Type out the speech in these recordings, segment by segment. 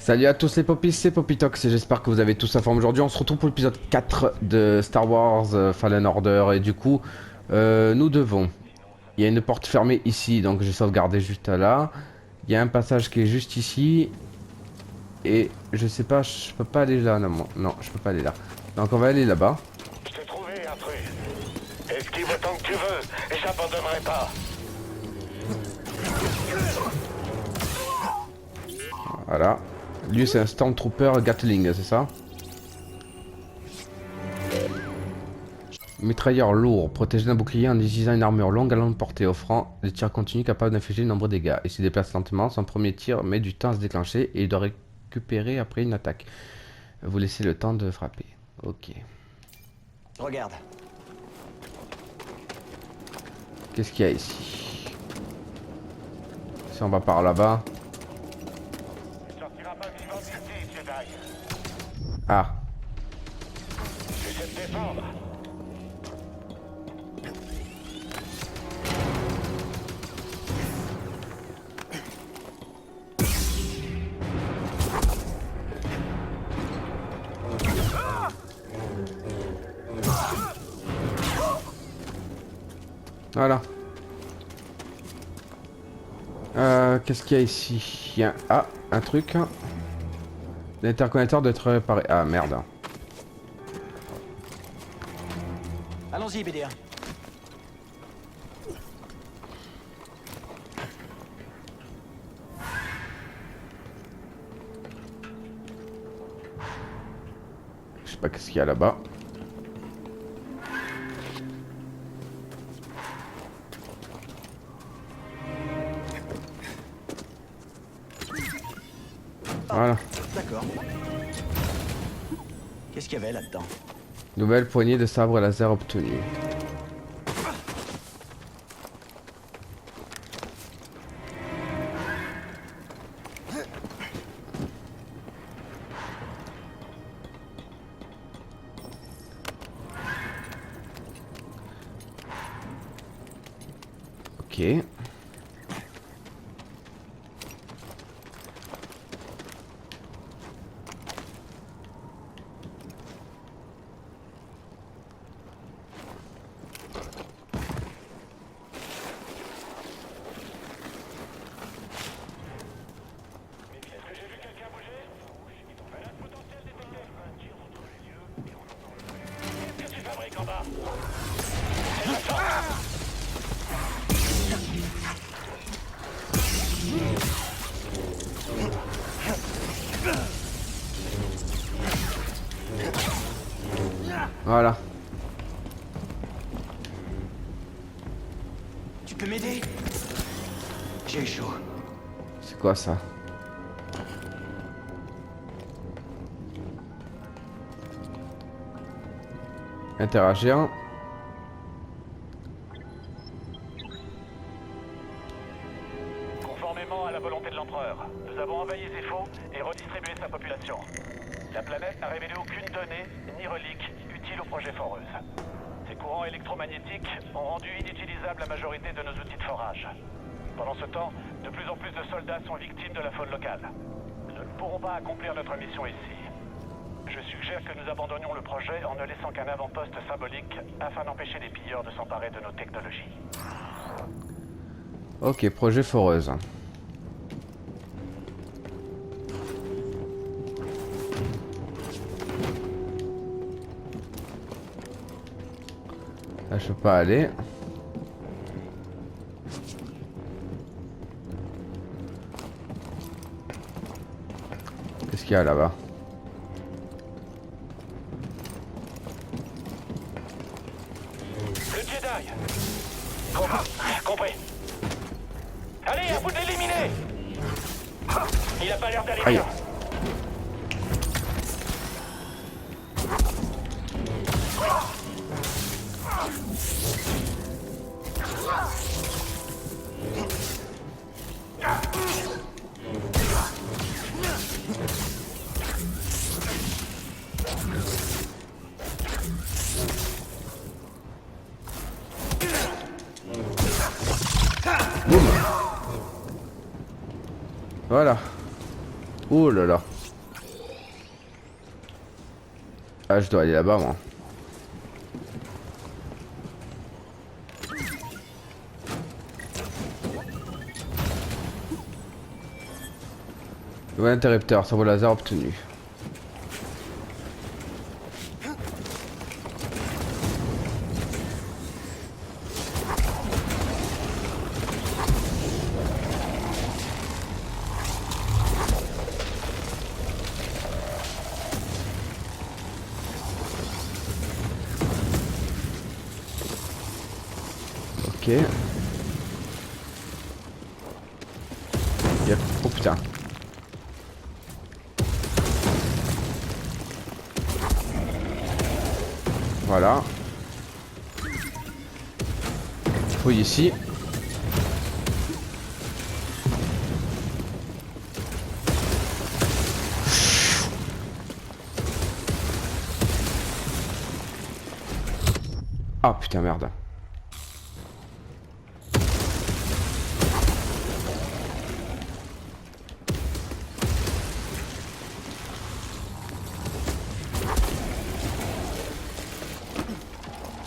Salut à tous les popis, c'est Popitox et j'espère que vous avez tous la forme aujourd'hui. On se retrouve pour l'épisode 4 de Star Wars Fallen Order et du coup, nous devons... Il y a une porte fermée ici, donc j'ai sauvegardé juste là. Il y a un passage qui est juste ici. Et je sais pas, je peux pas aller là, non, non, je peux pas aller là. Donc on va aller là-bas. Je t'ai trouvé un truc. Esquive autant que tu veux, et j'abandonnerai pas. Voilà. Lui c'est un Stormtrooper Gatling, c'est ça? Mitrailleur lourd, protégé d'un bouclier en utilisant une armure longue à longue portée, offrant des tirs continus capables d'infliger de nombreux dégâts. Il se déplace lentement, son premier tir met du temps à se déclencher et il doit récupérer après une attaque. Vous laissez le temps de frapper. Ok. Regarde. Qu'est-ce qu'il y a ici? Si on va par là-bas. Tu sortiras pas vivant d'ici, Jedi. Ah. Tu sais te défendre. Voilà. Qu'est-ce qu'il y a ici? Il y a... Ah, un truc. L'interconnecteur doit être réparé. Ah, merde. Allons-y, BD1. Je sais pas qu'est-ce qu'il y a là-bas. Voilà. D'accord. Qu'est-ce qu'il y avait là-dedans? Nouvelle poignée de sabre laser obtenue. Ok. Est-ce que j'ai vu quelqu'un bouger? Elle a le potentiel d'éviter un tir entre les yeux, et on entend le bruit. Qu'est-ce que tu fabriques en bas? C'est la force. Voilà. Tu peux m'aider? J'ai chaud. C'est quoi ça? Interagir. Conformément à la volonté de l'empereur, nous avons envahi Zepho et redistribué sa population. La planète n'a révélé aucune donnée ni relique utile au projet Foreuse. Ces courants électromagnétiques ont rendu inutilisable la majorité de nos outils de forage. Pendant ce temps, de plus en plus de soldats sont victimes de la faune locale. Nous ne pourrons pas accomplir notre mission ici. Je suggère que nous abandonnions le projet en ne laissant qu'un avant-poste symbolique afin d'empêcher les pilleurs de s'emparer de nos technologies. Ok, projet foreuse. Là, je peux pas aller. Qu'est-ce qu'il y a là-bas? Le Jedi! Compris. Allez, à vous de l'éliminer! Il a pas l'air d'aller Aïe. bien. Voilà. Oh là là. Ah, je dois aller là-bas, moi. Nouvel interrupteur, cerveau laser obtenu. Ok. Yep. Oh putain. Voilà. Fouille ici. Ah putain merde.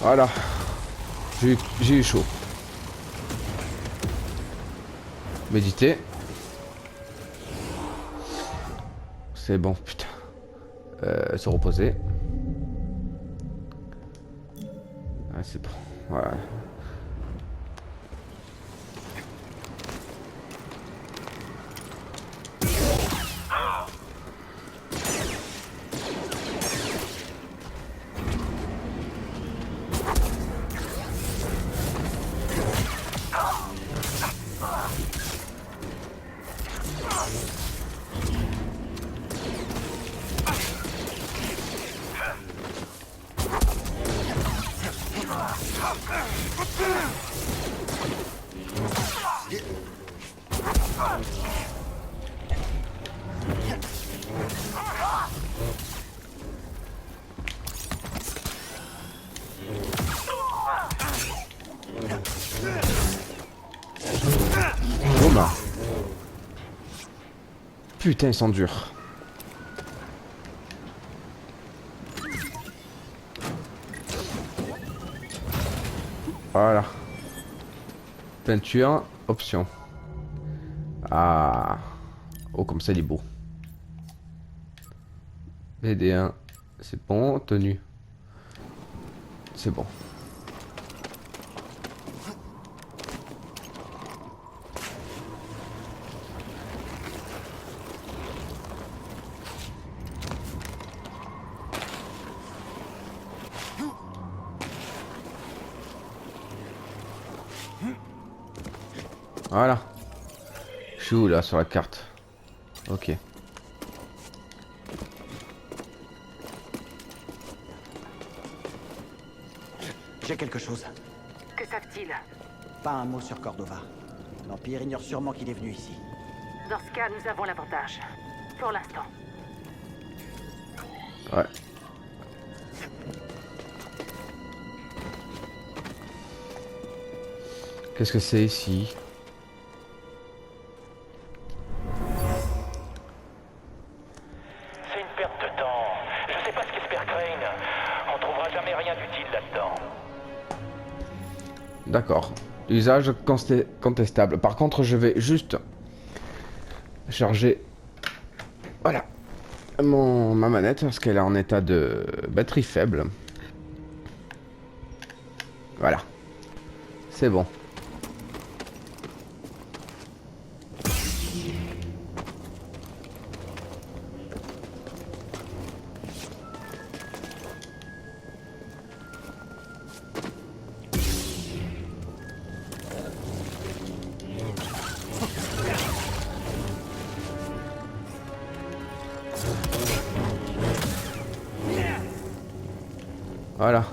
Voilà. J'ai eu chaud. Méditer. C'est bon, putain. Se reposer. Ah, c'est bon. Voilà. Bon bah. Putain, ils sont durs. Voilà. Peinture, option. Ah. Oh, comme ça, il est beau. BD1. C'est bon. Tenue. C'est bon. Voilà. Je suis où là sur la carte? Ok. J'ai quelque chose. Que savent-ils? Pas un mot sur Cordova. L'Empire ignore sûrement qu'il est venu ici. Dans ce cas, nous avons l'avantage. Pour l'instant. Ouais. Qu'est-ce que c'est ici? C'est une perte de temps. Je sais pas ce qu'espère Crane. On trouvera jamais rien d'utile là-dedans. D'accord. Usage contestable. Par contre, je vais juste charger, voilà, ma manette parce qu'elle est en état de batterie faible. Voilà. C'est bon. Voilà.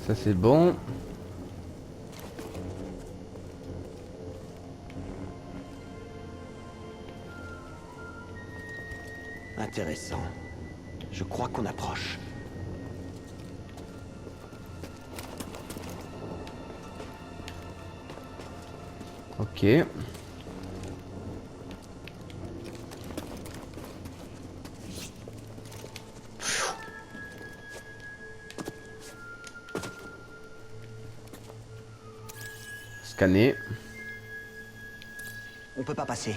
Ça c'est bon. Intéressant. Je crois qu'on approche. Ok. Scanner. On peut pas passer.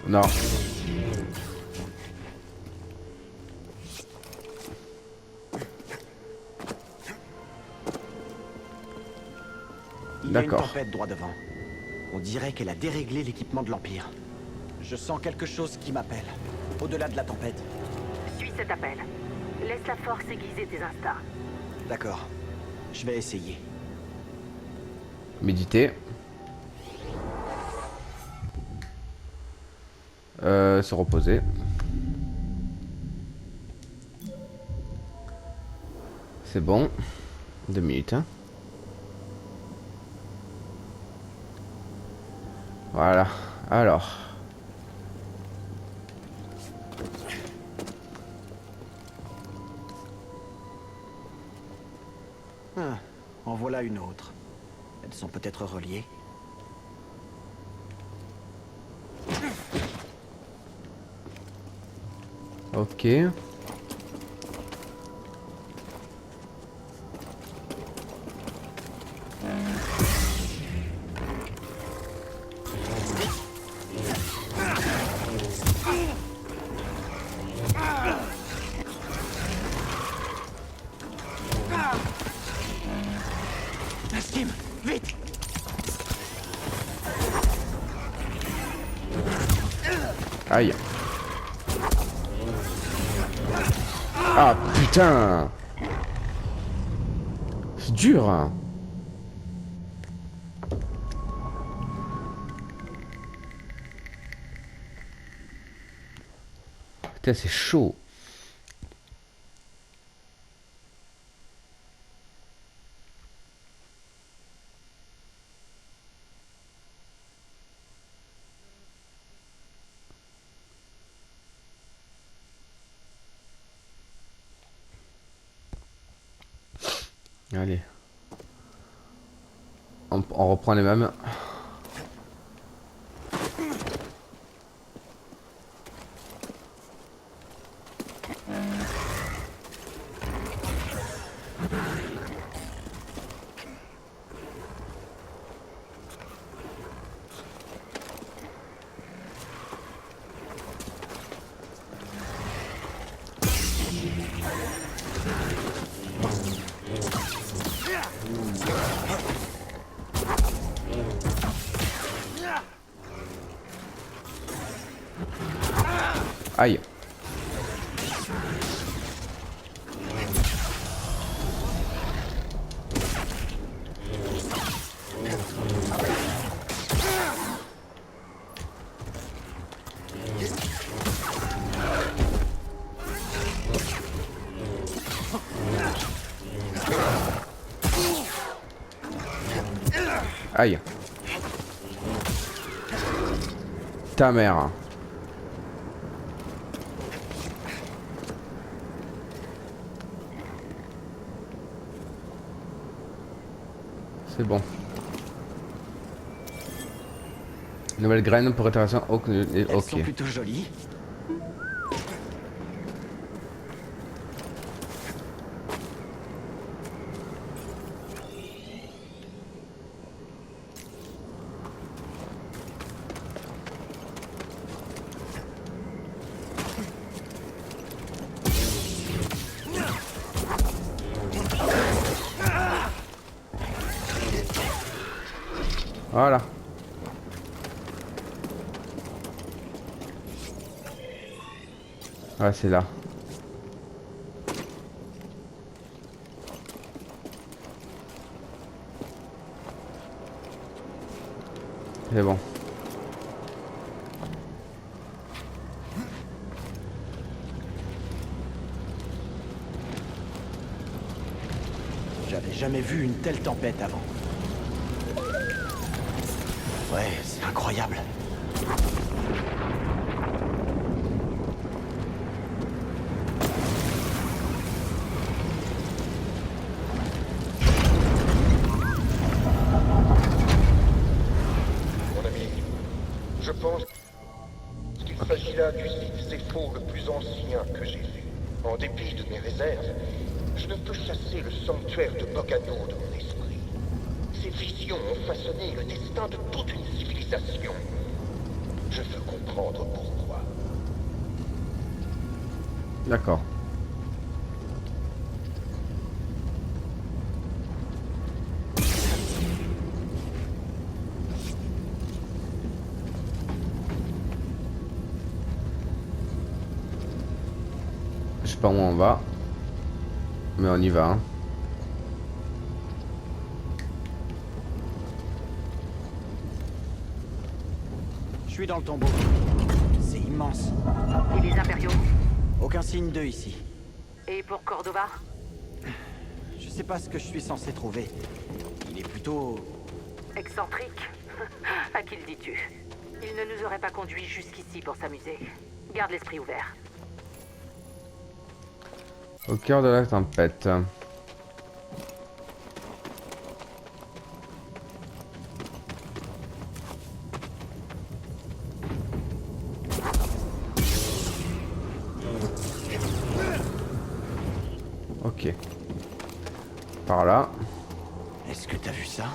Non. Il y a une D'accord. tempête droit devant. On dirait qu'elle a déréglé l'équipement de l'Empire. Je sens quelque chose qui m'appelle. Au-delà de la tempête. Suis cet appel. Laisse la force aiguiser tes instincts. D'accord. Je vais essayer. Méditer. Se reposer. C'est bon. 2 minutes. Hein. Voilà. Alors. Ah, en voilà une autre. Elles sont peut-être reliées. Ok. Naskim, vite! Aïe. Ah putain. C'est dur. Hein. Putain, c'est chaud. Allez. On reprend les mêmes. Aïe. Aïe. Ta mère. C'est bon. Nouvelle graine pour intéressant. Ok. Elles sont plutôt jolies. Voilà. Ouais, c'est là. C'est bon. J'avais jamais vu une telle tempête avant. Ouais, c'est incroyable. celui-là du site Zépho le plus ancien que j'ai vu. En dépit de mes réserves, je ne peux chasser le sanctuaire de Bogano de mon esprit. Ces visions ont façonné le destin de toute une civilisation. Je veux comprendre pourquoi. D'accord. Je sais pas où on va. Mais on y va. Hein. Je suis dans le tombeau. C'est immense. Et les impériaux? Aucun signe d'eux ici. Et pour Cordova? Je sais pas ce que je suis censé trouver. Il est plutôt... Excentrique? À qui le dis-tu? Il ne nous aurait pas conduits jusqu'ici pour s'amuser. Garde l'esprit ouvert. Au cœur de la tempête. Ok. Par là. Est-ce que t'as vu ça?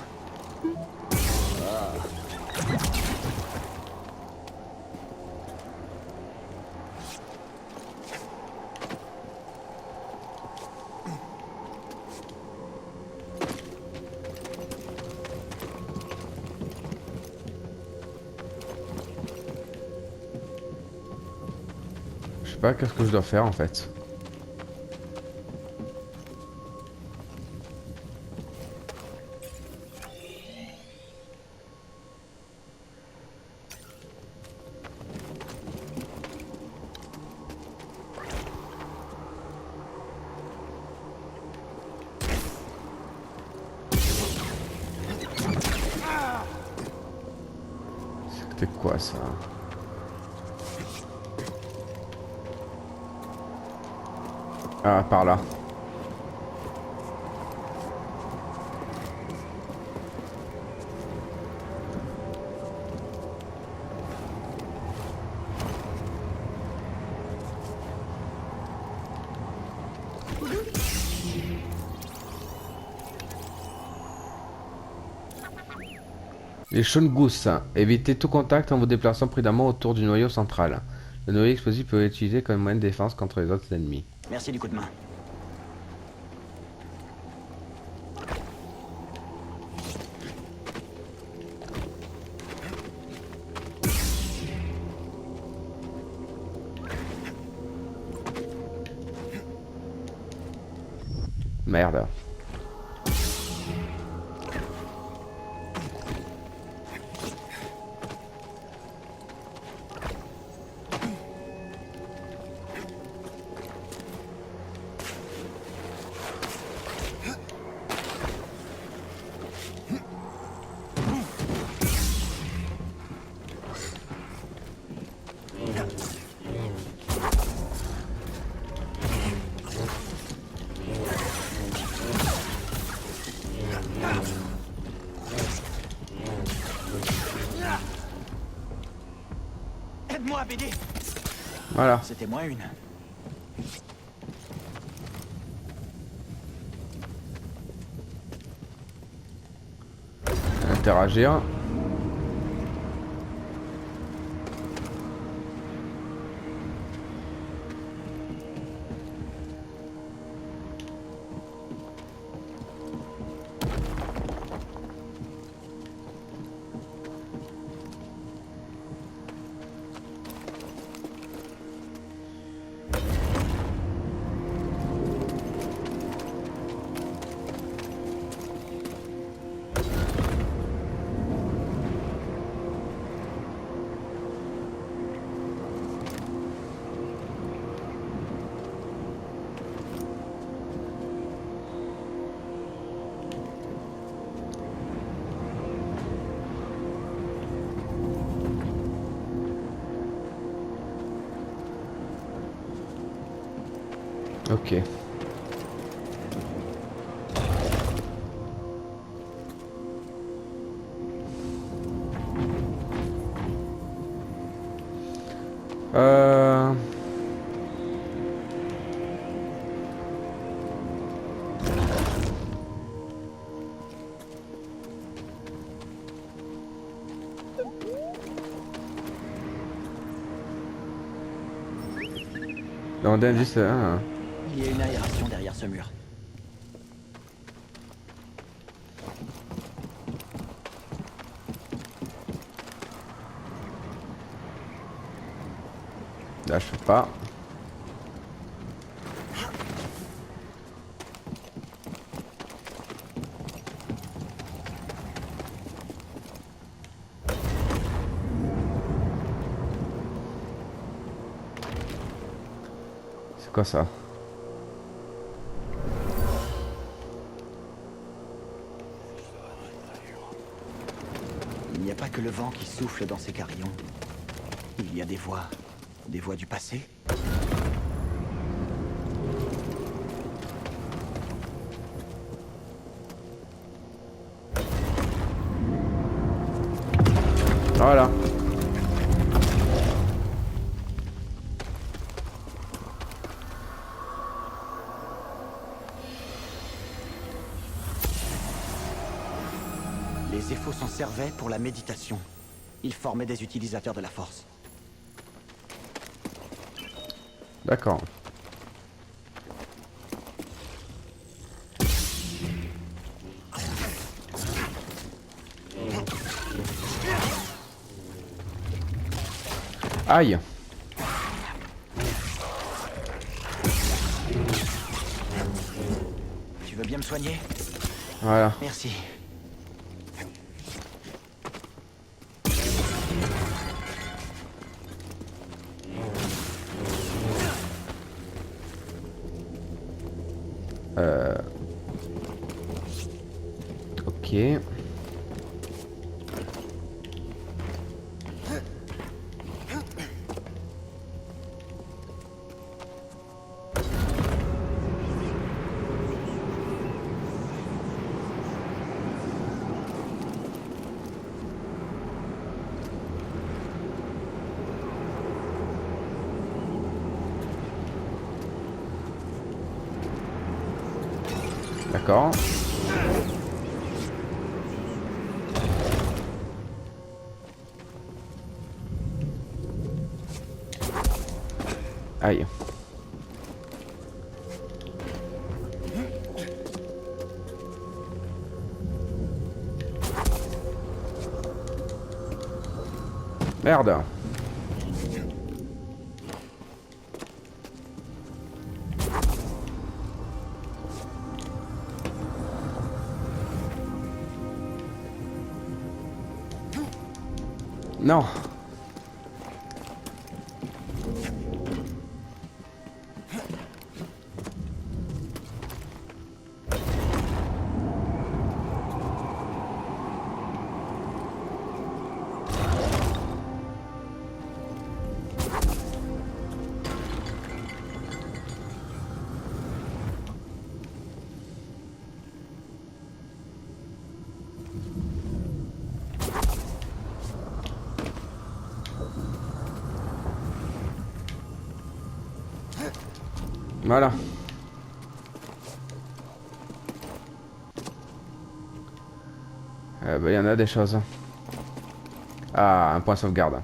Je sais pas qu'est-ce que je dois faire en fait. C'était quoi ça? Ah, par là. Les Shungus. Évitez tout contact en vous déplaçant prudemment autour du noyau central. Le noyau explosif peut être utilisé comme moyen de défense contre les autres ennemis. Merci du coup de main. Merde. Aide-moi, BD. Voilà. C'était moins une. Interagir. Ok. Dans d'indice, hein. Il y a une aération derrière ce mur. Là, je peux pas. C'est quoi ça? Il n'y a pas que le vent qui souffle dans ces carillons. Il y a des voix du passé. Voilà. Les Éphos s'en servaient pour la méditation. Ils formaient des utilisateurs de la force. D'accord. Aïe. Tu veux bien me soigner? Voilà. Merci. Ok. D'accord. Aïe. Merde. Non. Voilà. Bah, y en a des choses. Ah, un point sauvegarde.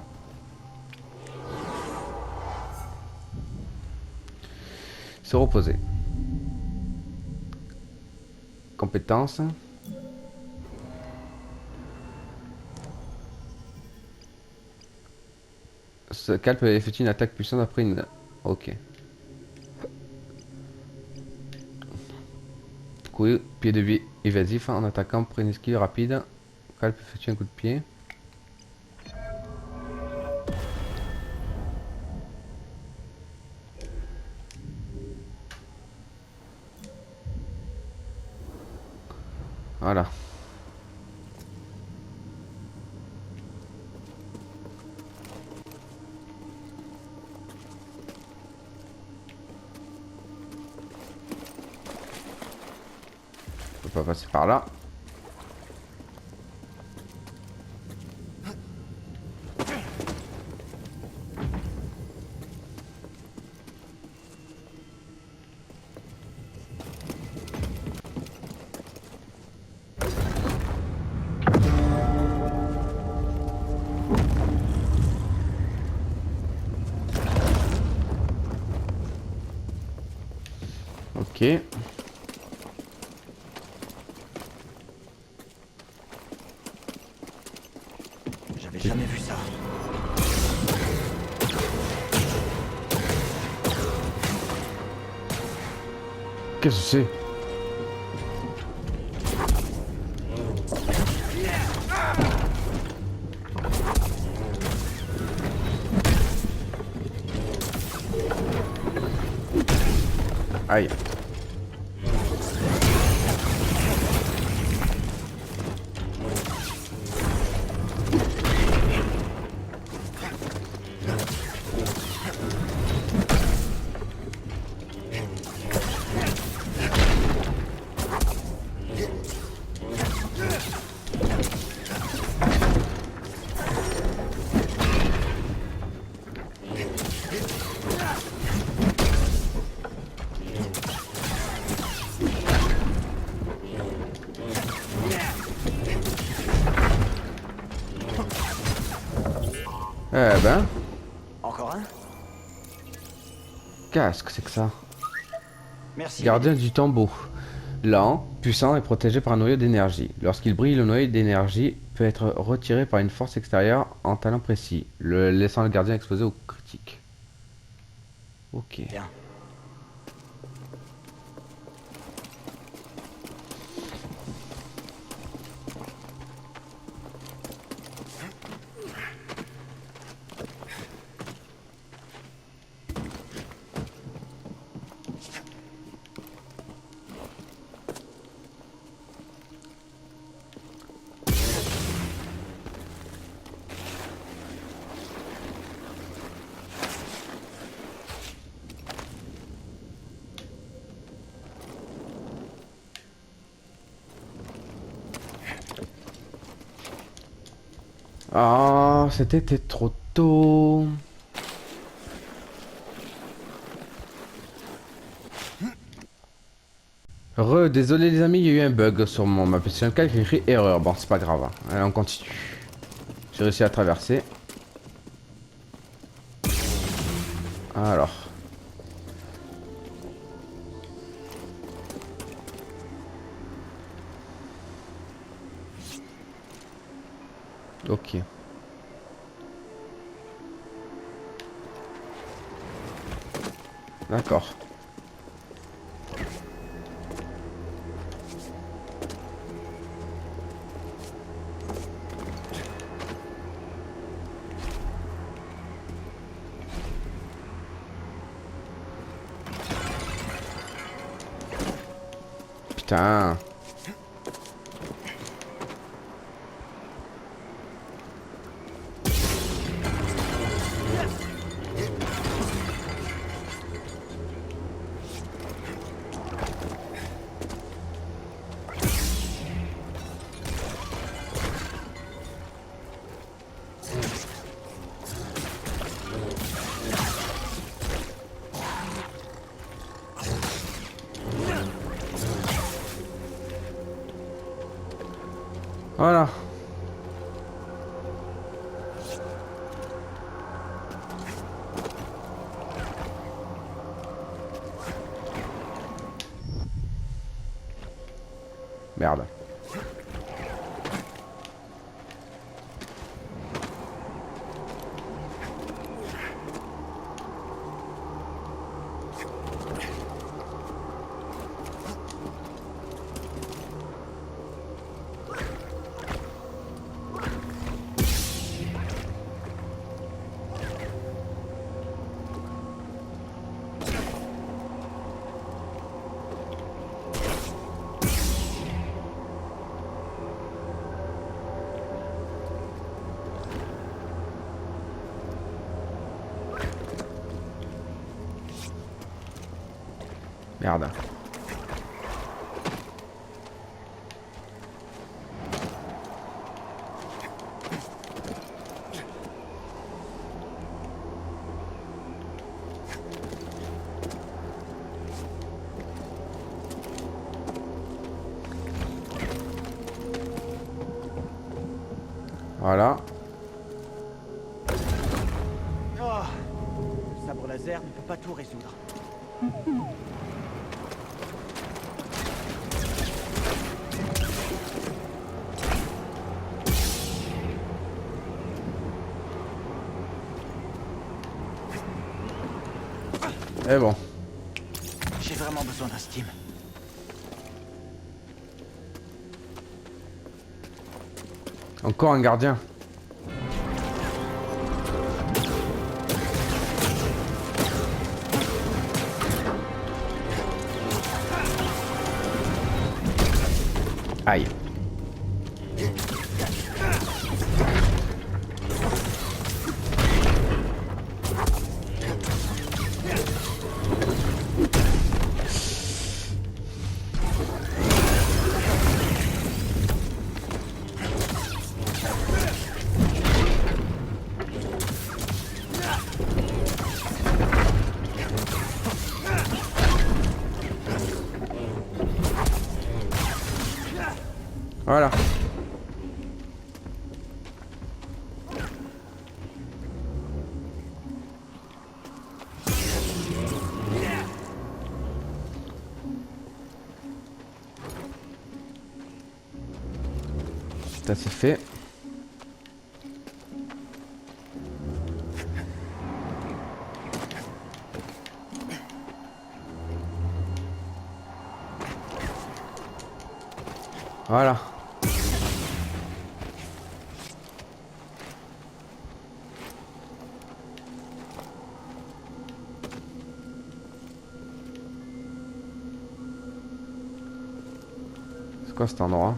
Se reposer. Compétences. Ce calpe peut effectuer une attaque puissante après une... Ok. Courir, pied de vie évasif en attaquant après une esquive rapide. Calpe effectue un coup de pied. Voilà. Je peux pas passer par là. Ok. J'avais jamais vu ça. Qu'est-ce que c'est? Aïe. Eh ben, Encore un? qu'est-ce que c'est que ça? Merci. Gardien du tombeau. Lent, puissant et protégé par un noyau d'énergie. Lorsqu'il brille, le noyau d'énergie peut être retiré par une force extérieure en talent précis, laissant le gardien exposé aux critiques. Ok. Bien. Ah, c'était trop tôt. Désolé les amis, il y a eu un bug sur ma PS4 qui écrit erreur. Bon, c'est pas grave. Hein. Allez, on continue. J'ai réussi à traverser. Alors. Ok. D'accord. Putain. Voilà. Merde. Merde. Voilà. Oh, le sabre laser ne peut pas tout résoudre. Eh bon. J'ai vraiment besoin d'un steam. Encore un gardien. Aïe. Voilà. Ça c'est fait. Voilà. C'est quoi cet endroit?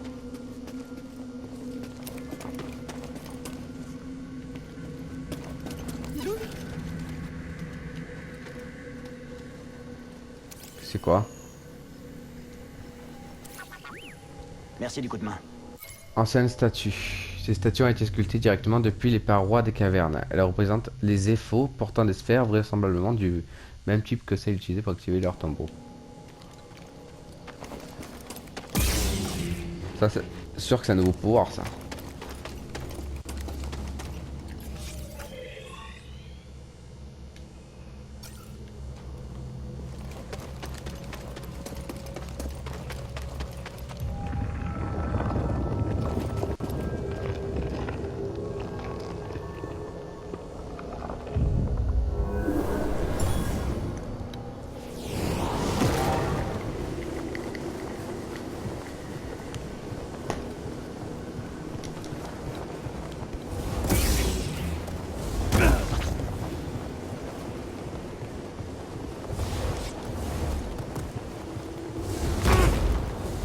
C'est quoi? Merci du coup de main. Ancienne statue. Ces statues ont été sculptées directement depuis les parois des cavernes. Elles représentent les éphos portant des sphères vraisemblablement du même type que celles utilisées pour activer leur tombeau. Ça c'est sûr que c'est un nouveau pouvoir ça.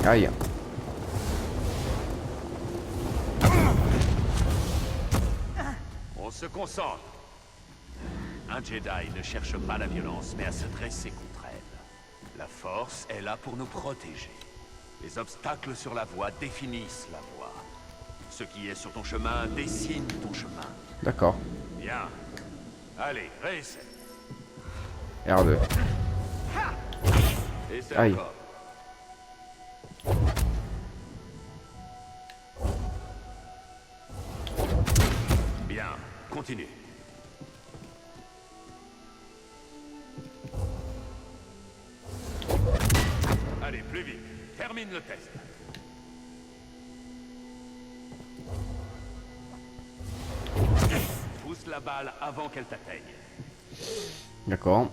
Aïe. On se concentre. Un Jedi ne cherche pas la violence, mais à se dresser contre elle. La Force est là pour nous protéger. Les obstacles sur la voie définissent la voie. Ce qui est sur ton chemin dessine ton chemin. D'accord. Bien. Allez, réessaie. R2. Essaie Aïe. encore. Bien, continue. Allez, plus vite. Termine le test. Pousse la balle avant qu'elle t'atteigne. D'accord.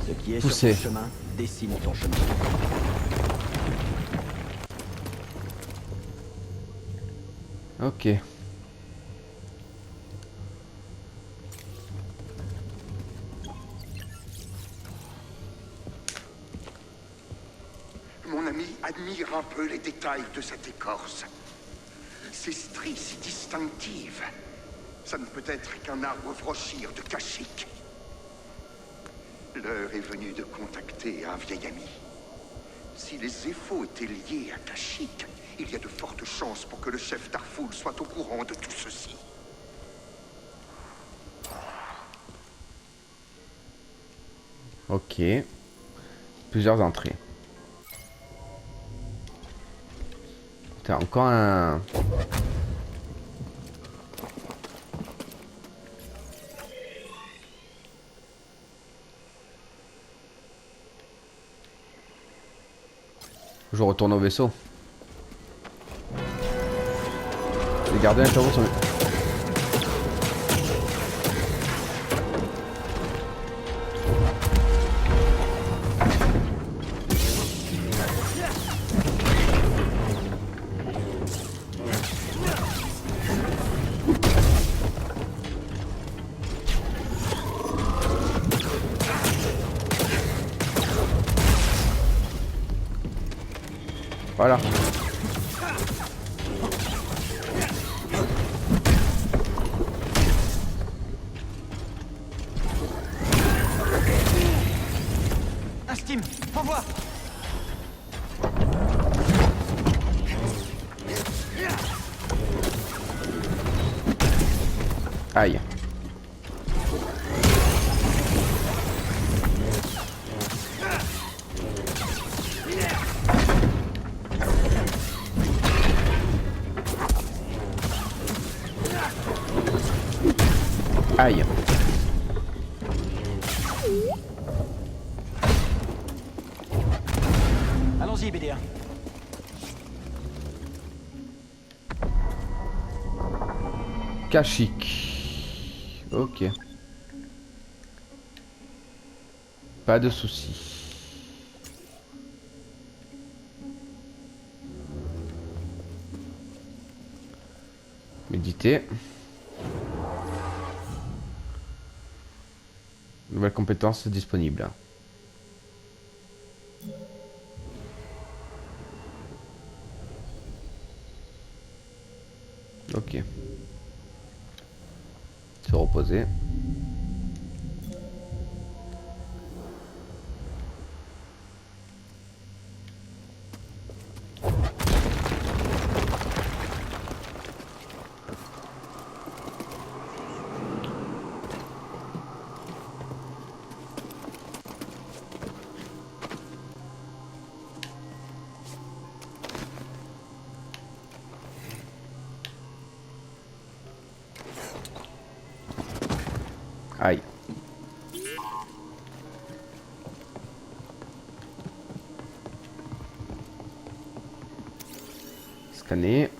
Ce qui est Pousser. sur ton chemin dessine ton chemin. Ok. Mon ami admire un peu les détails de cette écorce. Ces stries si distinctives. Ça ne peut être qu'un arbre vrochir de Kashyyyk. L'heure est venue de contacter un vieil ami. Si les éphos étaient liés à Kashyyyk, il y a de fortes chances pour que le chef Tarful soit au courant de tout ceci. Ok. Plusieurs entrées. T'as encore un... Je retourne au vaisseau. Les gardiens, je t'avoue, sont... Voilà. Un Steam, envoie. Aïe. Aïe. Allons-y, BD1. Kashyyyk. Ok. Pas de soucis. Méditer. Nouvelle compétence disponible. Ok. Se reposer. Aïe. Scanner.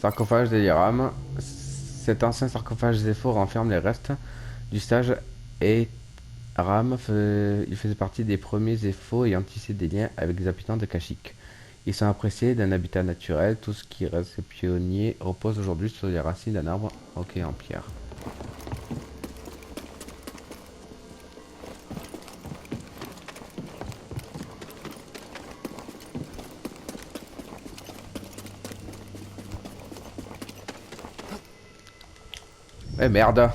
Sarcophage des rames. Cet ancien sarcophage Zepho renferme les restes du stage et Ram. Il faisait partie des premiers Zepho ayant tissé des liens avec les habitants de Kashyyyk. Ils sont appréciés d'un habitat naturel. Tout ce qui reste pionnier repose aujourd'hui sur les racines d'un arbre. Ok, en pierre. Eh merde.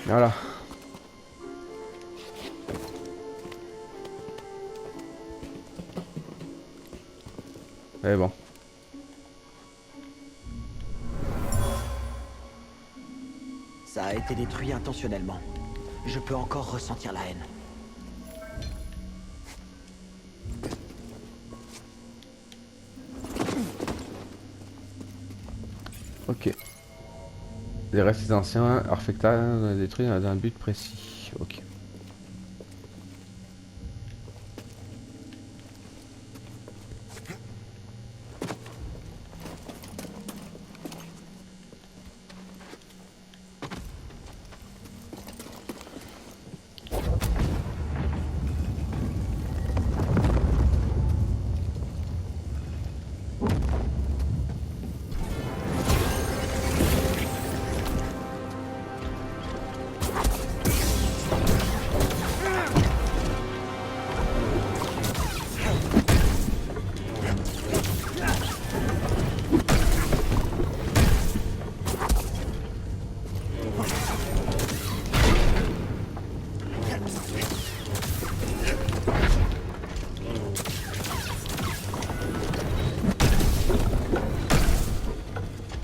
Voilà. Mais bon. Ça a été détruit intentionnellement. Je peux encore ressentir la haine. Ok. Les restes anciens, Arfecta détruits dans un but précis. Ok.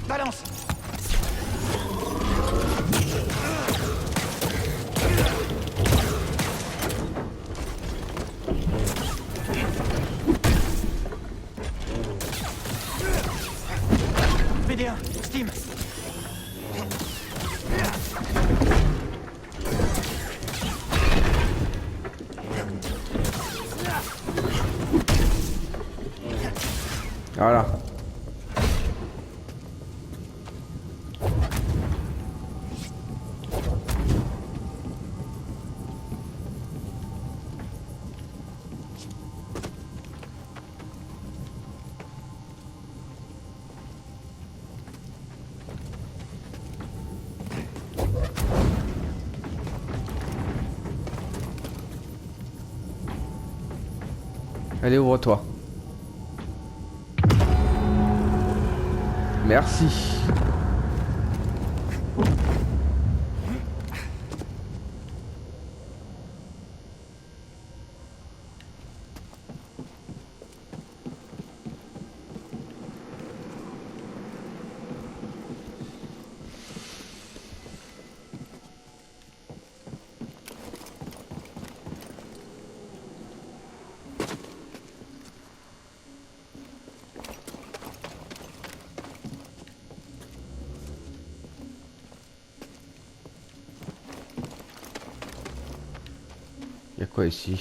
Balance. BD1, Steam. Voilà. Allez, ouvre-toi. Merci. Y'a quoi ici?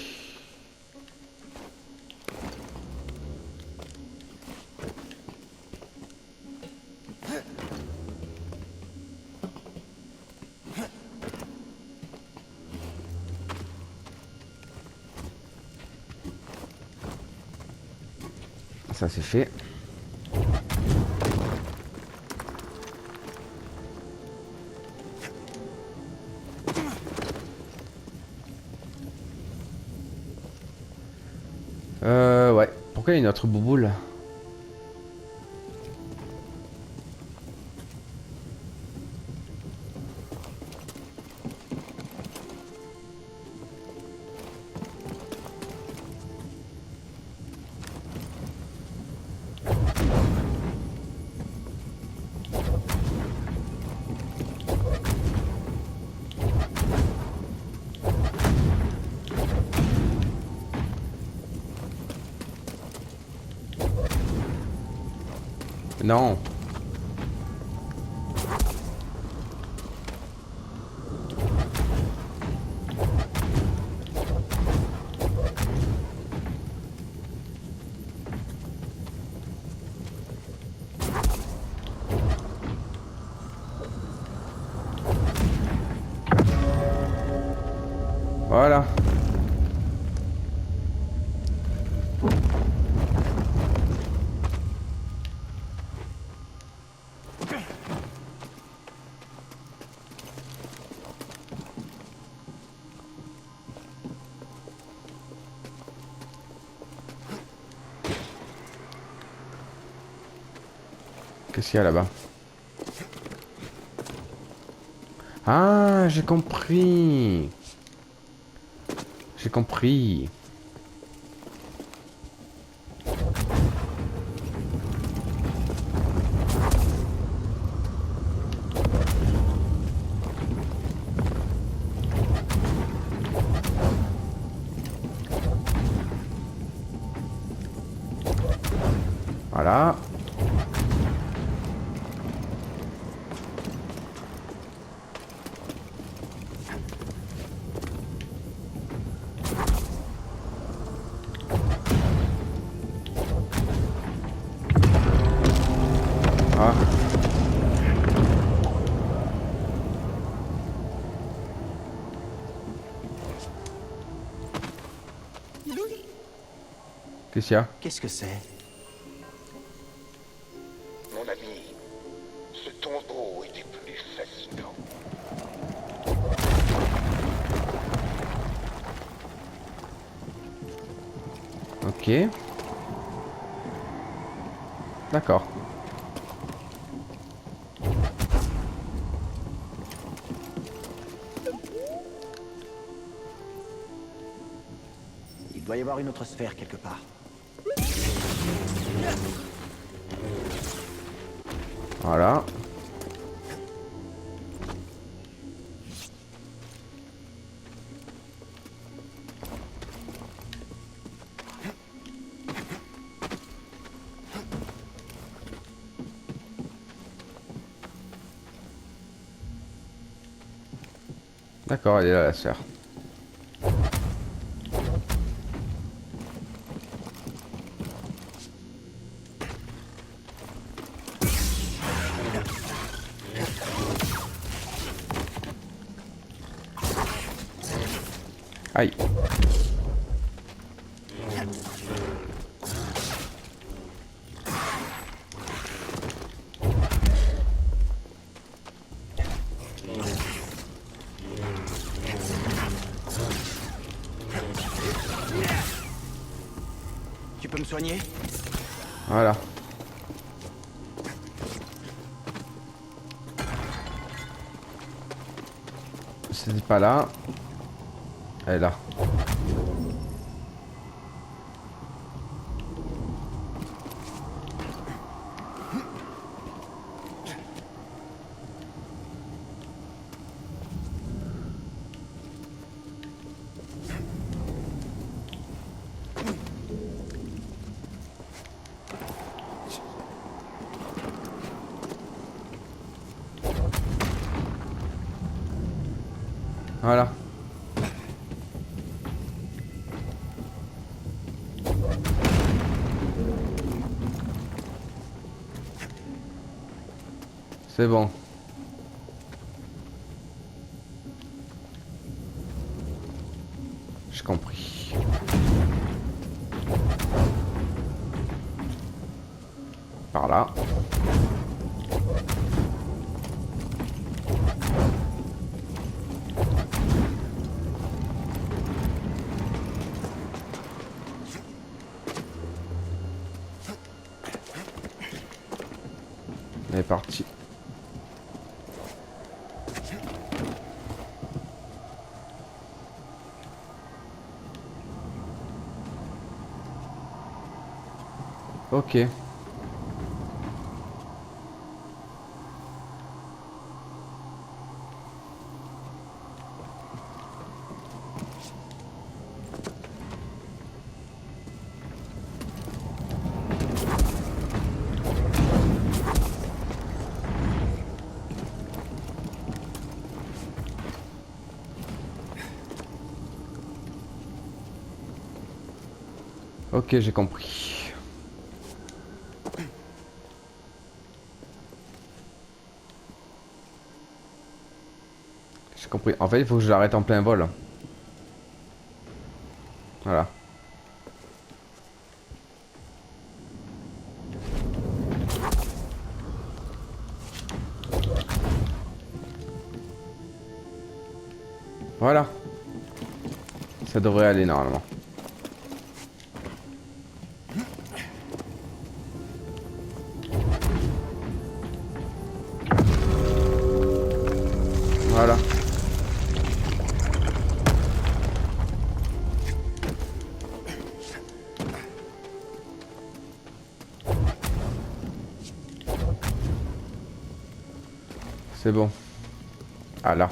Ça c'est fait. Ouais. Pourquoi il y a une autre bouboule? Non. Voilà. Qu'est-ce qu'il y a là-bas? Ah, j'ai compris. J'ai compris. Voilà. Ah. Qu'est-ce qu'il y a? Qu'est-ce que c'est? Mon ami, ce tombeau était plus fascinant. Ok. D'accord. Il doit y avoir une autre sphère quelque part. Voilà. D'accord, elle est là la sœur. Aïe. peux me soigner? Voilà. C'est pas là. Elle est là. Voilà. C'est bon. J'ai compris. Par là. Elle est partie. Ok. Ok, j'ai compris. J'ai compris. En fait, il faut que je l'arrête en plein vol. Voilà. Voilà. Ça devrait aller normalement. Voilà. C'est bon. Ah là.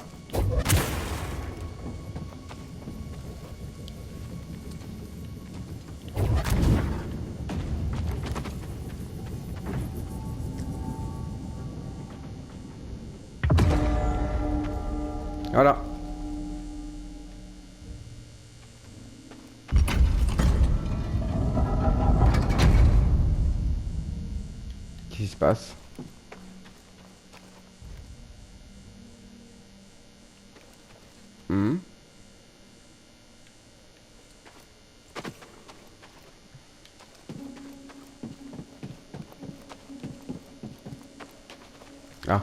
Voilà. Qu'est-ce qui se passe? Hmm. Ah.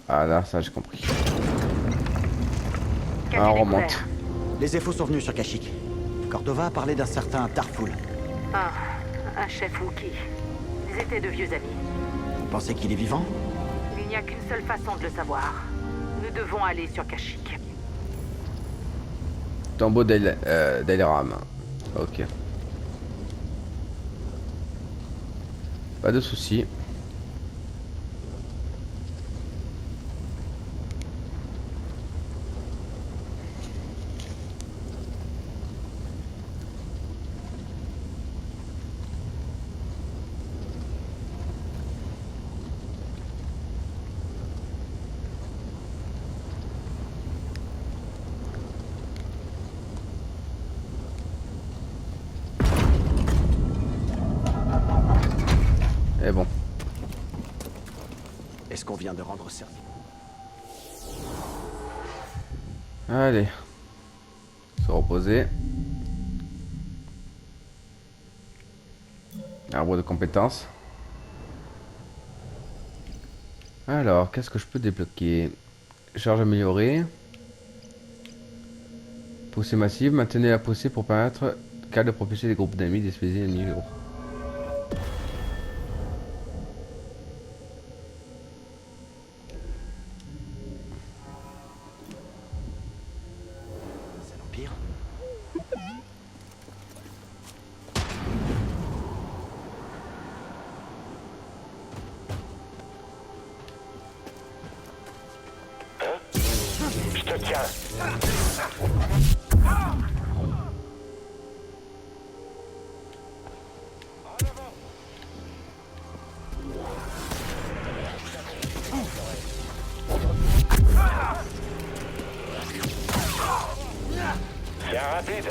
Ah là, ça j'ai compris. Ah, on remonte. Les Zeffos sont venus sur Kashyyyk. Cordova a parlé d'un certain Tarful. Ah, un chef Wookie. Ils étaient de vieux amis. Vous pensez qu'il est vivant? Il n'y a qu'une seule façon de le savoir. Nous devons aller sur Kashyyyk. Tombeau d'Elram. Ok. Pas de soucis. Et bon. Est-ce qu'on vient de rendre service? Allez. Se reposer. Arbre de compétences. Alors, qu'est-ce que je peux débloquer? Charge améliorée. Poussée massive. Maintenez la poussée pour permettre Capable de propulser des groupes d'amis, d'espécier ennemis. C'est l'Empire. Je te tiens. C'est rapide.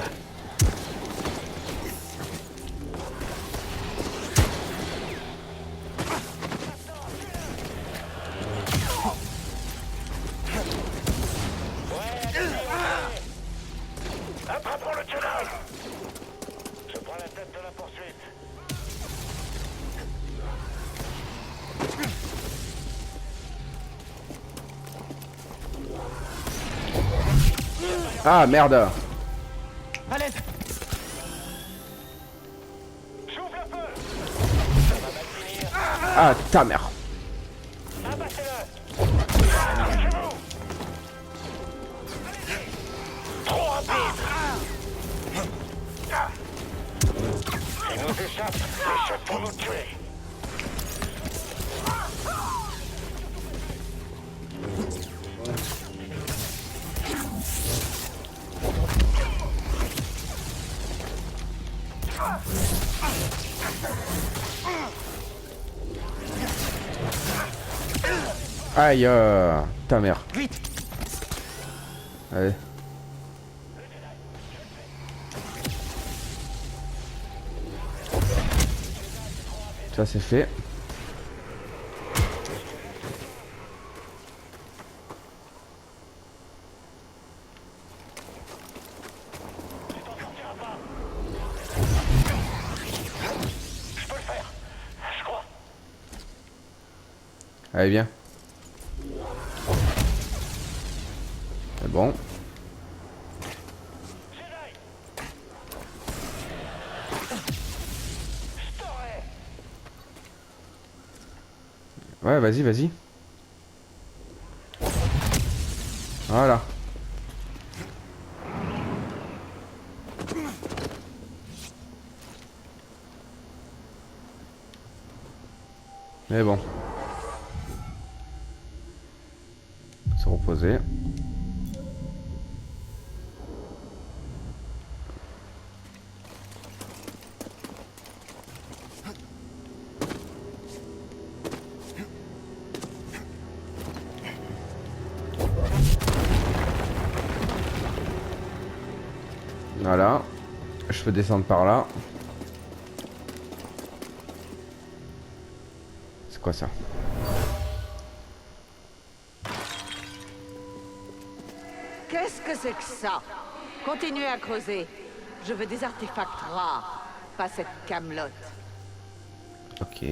Attrapons le tunnel. Je prends la tête de la poursuite. Ah merde. À l'aide. J'ouvre le feu. Ça va mal finir. Ah ta mère. Abattez-le. Accrochez-vous. Trop rapide. Il nous échappe. Les chefs vont nous tuer. Aïe ta mère. Vite. Allez. Ça c'est fait. Je peux le faire. Je crois. Allez bien. C'est bon. Jedi. Je t'aurai. Ouais vas-y vas-y. Voilà. Mais bon. Se reposer. Voilà. Je peux descendre par là. C'est quoi ça? Qu'est-ce que c'est que ça? Continuez à creuser. Je veux des artefacts rares, pas cette camelote. Ok.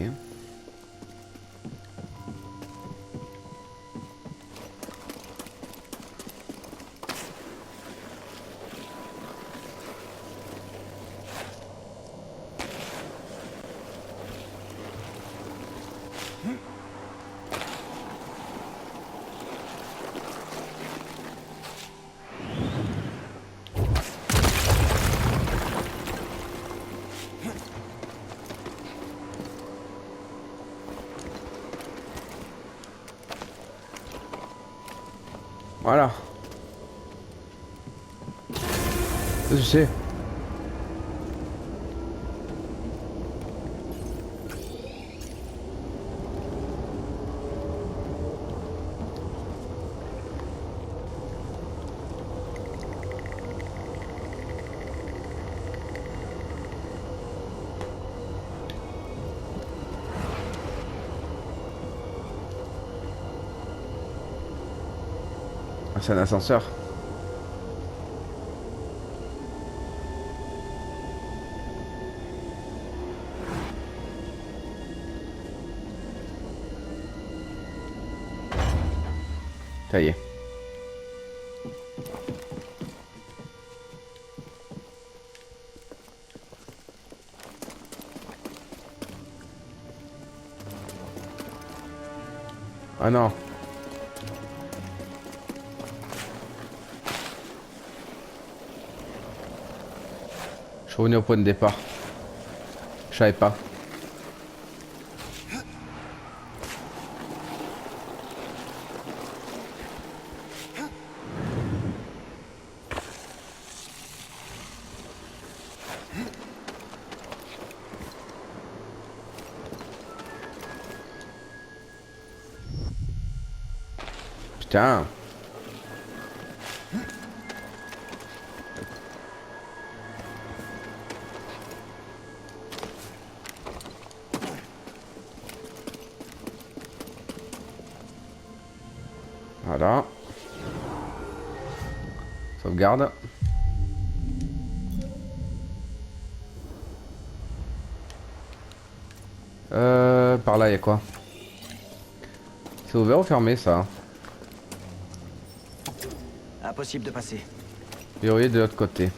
Voilà. Je sais. Ah, c'est un ascenseur. Ça y est. Ah non. Je suis revenu au point de départ. Je savais pas. Putain. Voilà. Sauvegarde. Par là, il y a quoi? C'est ouvert ou fermé ça? Impossible de passer. Verrouillé de l'autre côté.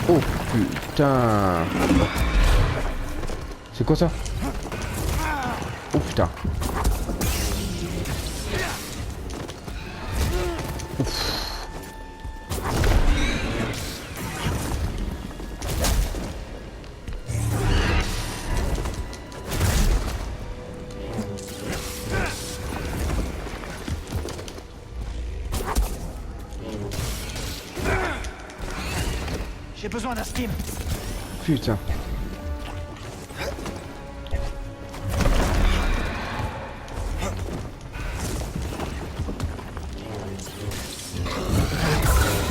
Oh putain. C'est quoi ça? Oh putain. J'ai besoin d'un stim. Putain.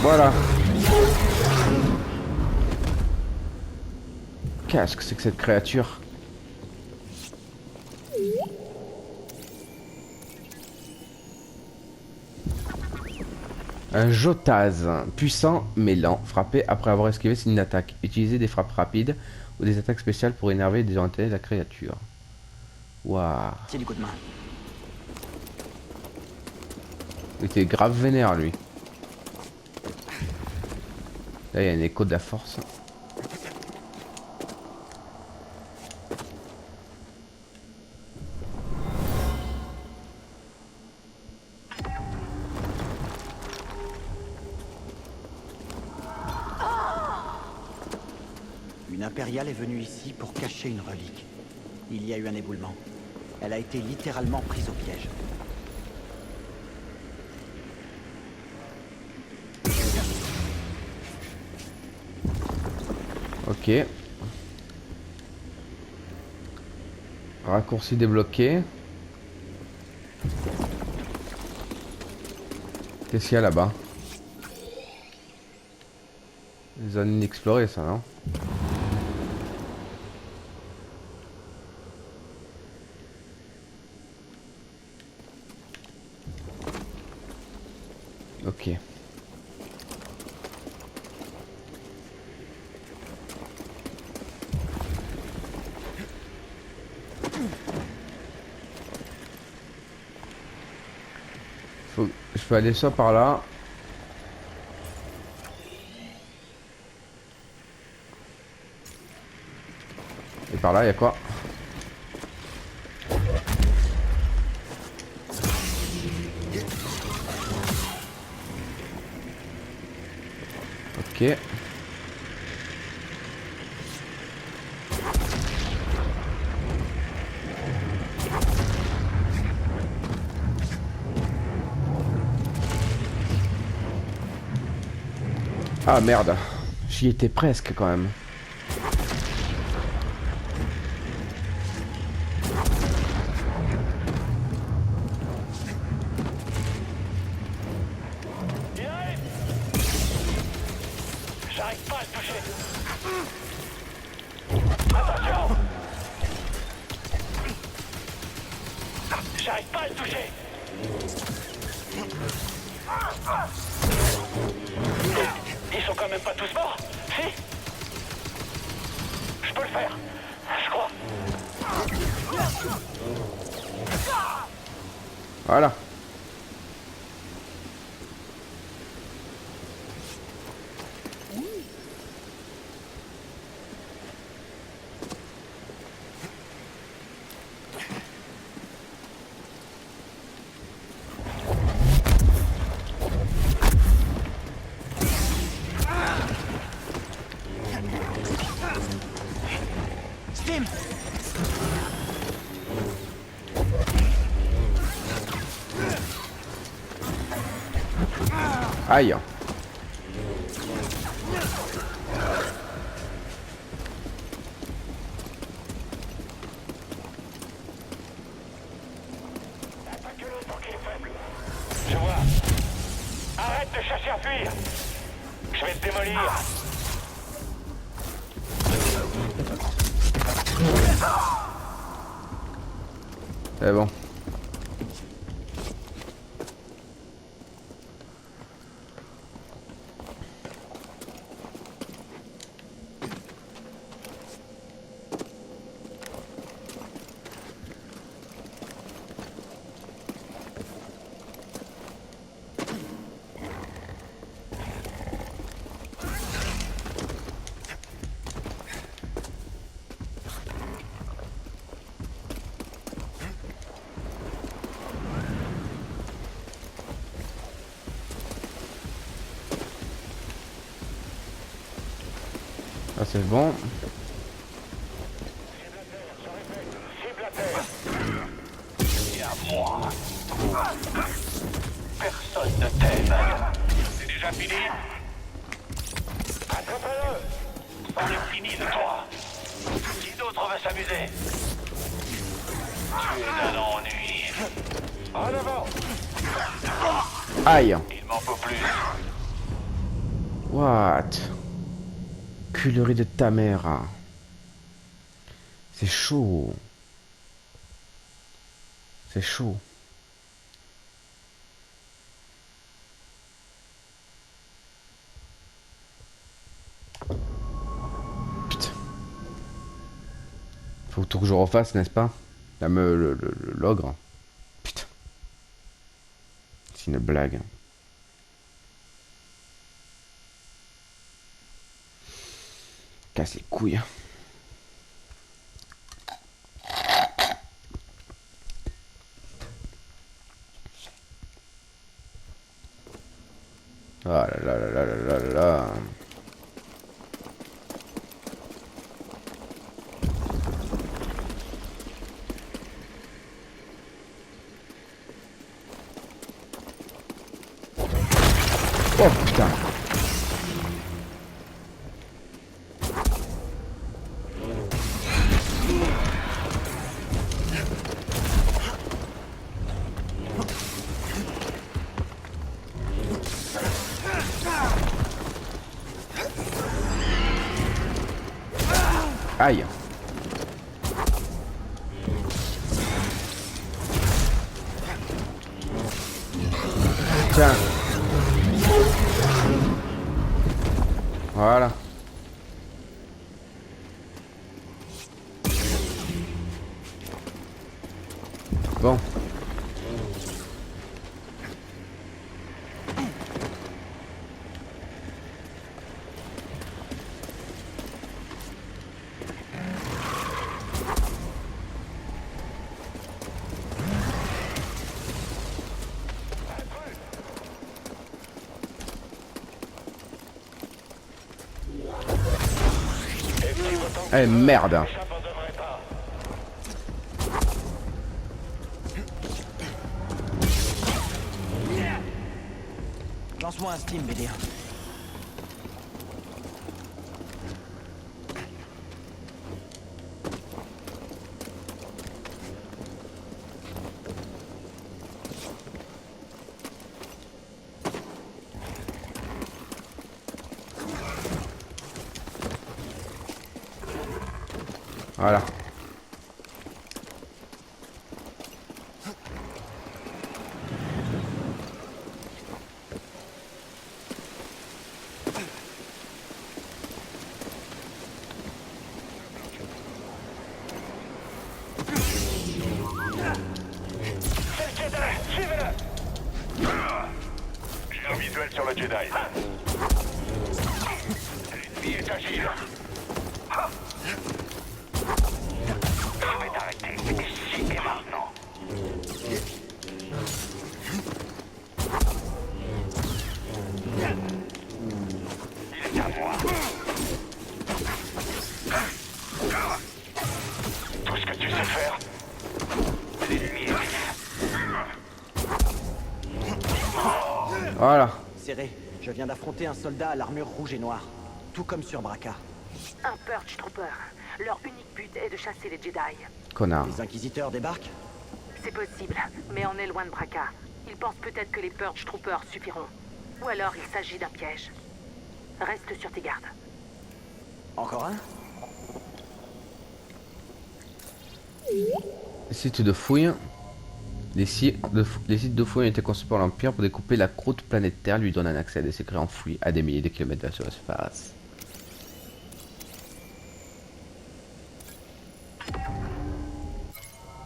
Voilà. Qu'est-ce que c'est que cette créature? Un Jotaz, puissant mais lent, frappé après avoir esquivé une attaque. Utilisez des frappes rapides ou des attaques spéciales pour énerver et désorienter la créature. Waouh. C'est du coup de main. Il était grave vénère lui. Là il y a un écho de la force. Une impériale est venue ici pour cacher une relique. Il y a eu un éboulement. Elle a été littéralement prise au piège. Ok. Raccourci débloqué. Qu'est-ce qu'il y a là-bas? Zone inexplorée ça, non? Ok. Je peux aller soit par là. Et par là, il y a quoi? Ok. Ah merde, j'y étais presque quand même. Il arrive! J'arrive pas à le toucher. Attention! J'arrive pas à le toucher. Ils sont quand même pas tous morts, si? Je peux le faire, je crois. Voilà. Aïe. Attaque-le tant qu'il est faible. Je vois. Arrête de chercher à fuir. Je vais te démolir. C'est bon. Ah, c'est bon. Cible à terre. Et à moi. Personne ne t'aime. C'est déjà fini? Attrape-le. On est fini de toi. Qui d'autre va s'amuser? Tu es d'un ennui. En avant. Aïe. Il m'en faut plus. What? Culerie de ta mère. C'est chaud. C'est chaud. Putain. Faut tout que je refasse, n'est-ce pas? L'ogre. Putain. C'est une blague. Casse les couilles. Ah là là là là là là là. Oh putain. Aïe. Tiens. Voilà. Bon. Eh merde. Lance-moi un steam, Bélia. Voilà. J'ai un visuel sur le Jedi. L'ennemi est agile. Je vais t'arrêter ici et maintenant. Il est à moi. Tout ce que tu sais faire, l'ennemi est vif. Voilà. Serré. Je viens d'affronter un soldat à l'armure rouge et noire. Tout comme sur Braca. Un Purge Trooper. Leur unique but est de chasser les Jedi. Connard. Les Inquisiteurs débarquent? C'est possible, mais on est loin de Braca. Ils pensent peut-être que les Purge Troopers suffiront. Ou alors il s'agit d'un piège. Reste sur tes gardes. Encore un? Site de fouille. Les sites de fouille ont été conçus par l'Empire pour découper la croûte planétaire, lui donnant un accès à des secrets enfouis à des milliers de kilomètres de la surface.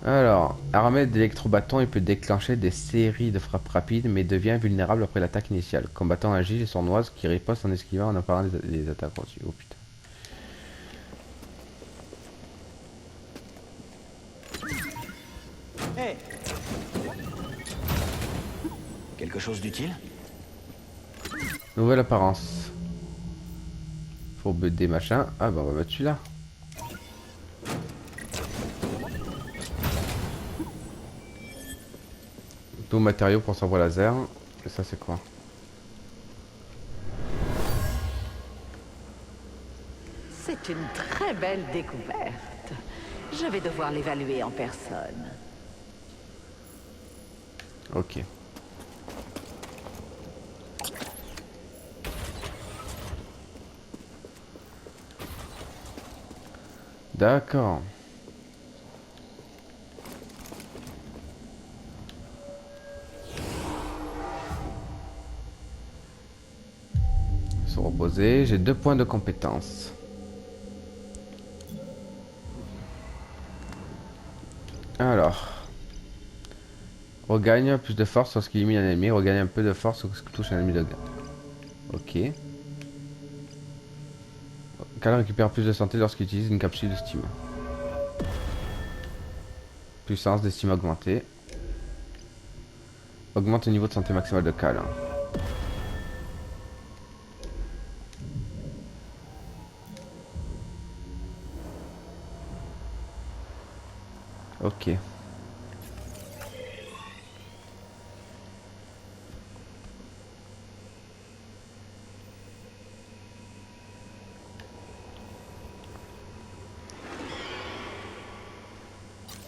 Alors, armé d'électrobâtons, il peut déclencher des séries de frappes rapides, mais devient vulnérable après l'attaque initiale. Combattant agile et sournoise qui riposte en esquivant en apparent des attaques reçues. Oh putain. Hé! Quelque chose d'utile? Nouvelle apparence. Faut des machins. Ah bah on va mettre celui-là. Tout matériaux pour sabre laser. Et ça c'est quoi? C'est une très belle découverte. Je vais devoir l'évaluer en personne. Ok. D'accord. Se reposer, j'ai 2 points de compétence. Alors. Regagne plus de force lorsqu'il élimine un ennemi, regagne un peu de force lorsqu'il touche un ennemi de gain. Ok. Cal récupère plus de santé lorsqu'il utilise une capsule d'estime. Puissance d'estime augmentée. Augmente le niveau de santé maximal de Cal. Ok.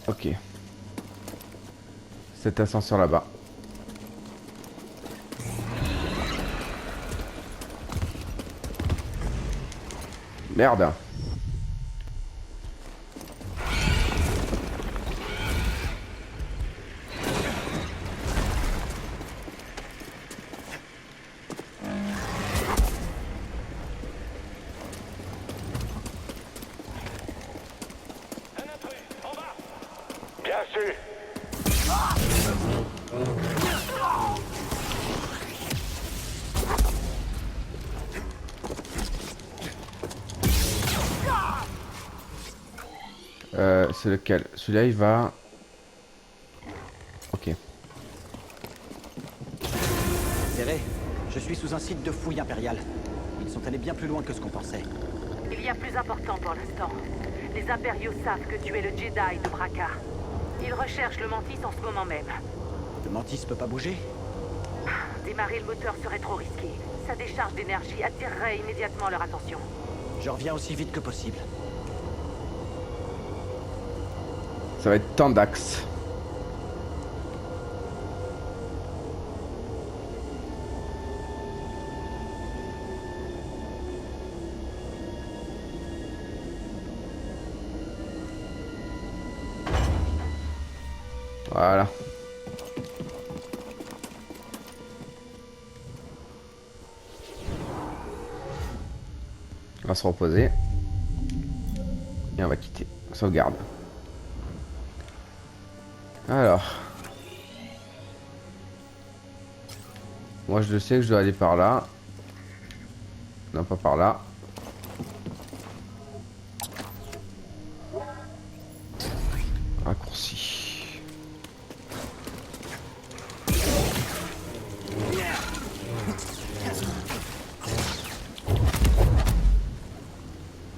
Ok. Cet ascenseur là-bas. Merde. Bien sûr. C'est lequel? Celui-là il va... Ok. Serré, je suis sous un site de fouille impériale. Ils sont allés bien plus loin que ce qu'on pensait. Il y a plus important pour l'instant. Les impériaux savent que tu es le Jedi de Braca. Ils recherchent le Mantis en ce moment même. Le Mantis peut pas bouger? Démarrer le moteur serait trop risqué. Sa décharge d'énergie attirerait immédiatement leur attention. Je reviens aussi vite que possible. Ça va être Tandax. Voilà. On va se reposer. Et on va quitter. Sauvegarde. Alors. Moi je sais que je dois aller par là. Non, pas par là. Raccourci.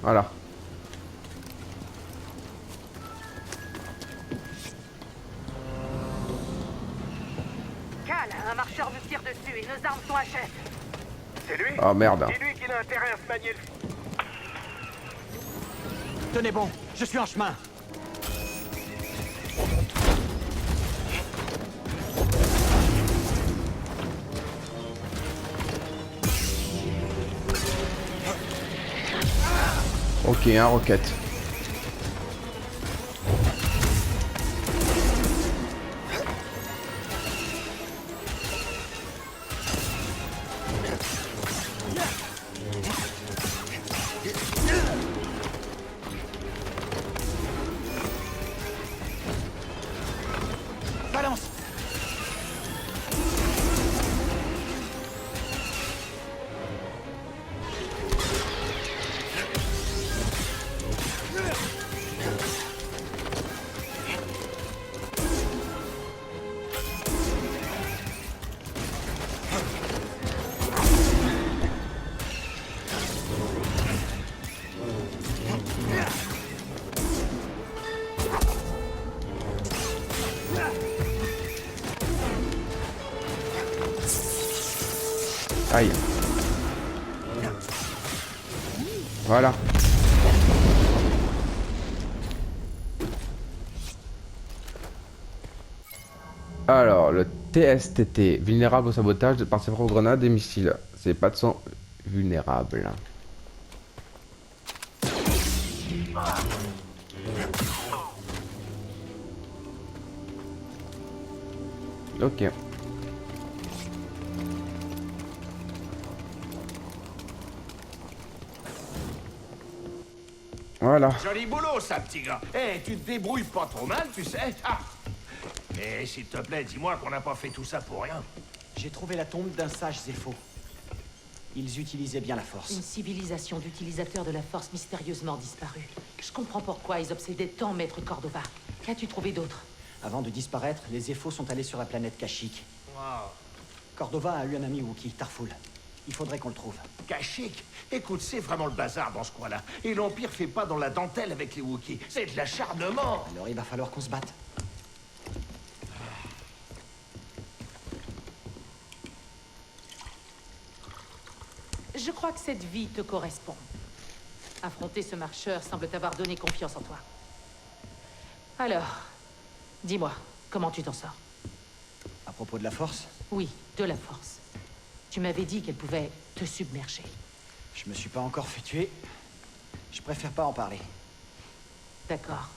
Voilà. Cal, mal. Un marcheur nous tire dessus et nos armes sont à chef. C'est lui? Ah merde. Dis-lui qu'il a intérêt à se manier le... Tenez bon, je suis en chemin. Ok, un roquette. Balance. Aïe. Voilà. Alors, le TSTT, vulnérable au sabotage par ses propres grenades et missiles. Ces pattes sont vulnérables. Ok. Voilà. Joli boulot, ça, petit gars. Eh, tu te débrouilles pas trop mal, tu sais. Ah. Et s'il te plaît, dis-moi qu'on n'a pas fait tout ça pour rien. J'ai trouvé la tombe d'un sage Zepho. Ils utilisaient bien la force. Une civilisation d'utilisateurs de la force mystérieusement disparue. Je comprends pourquoi ils obsédaient tant Maître Cordova. Qu'as-tu trouvé d'autre? Avant de disparaître, les Zepho sont allés sur la planète Kashyyyk. Wow. Cordova a eu un ami Wookiee, Tarful. Il faudrait qu'on le trouve. Kashyyyk. Écoute, c'est vraiment le bazar dans ce coin-là. Et l'Empire fait pas dans la dentelle avec les Wookiees. C'est de l'acharnement. Alors il va falloir qu'on se batte. Je crois que cette vie te correspond. Affronter ce marcheur semble t'avoir donné confiance en toi. Alors, dis-moi, comment tu t'en sors? À propos de la force, Oui, de la force. Tu m'avais dit qu'elle pouvait te submerger. je me suis pas encore fait tuer. Je préfère pas en parler. D'accord.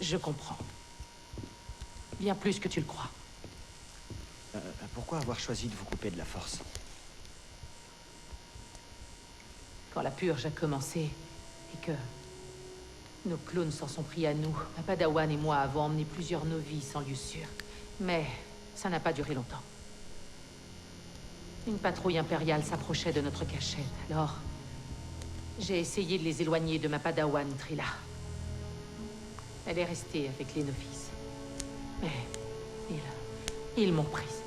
Je comprends. Bien plus que tu le crois. Pourquoi avoir choisi de vous couper de la force? Quand la purge a commencé, et que nos clones s'en sont pris à nous, ma Padawan et moi avons emmené plusieurs novices en lieu sûr. Mais ça n'a pas duré longtemps. Une patrouille impériale s'approchait de notre cachette, alors... j'ai essayé de les éloigner de ma Padawan, Trilla. Elle est restée avec les novices. Mais... ils m'ont prise.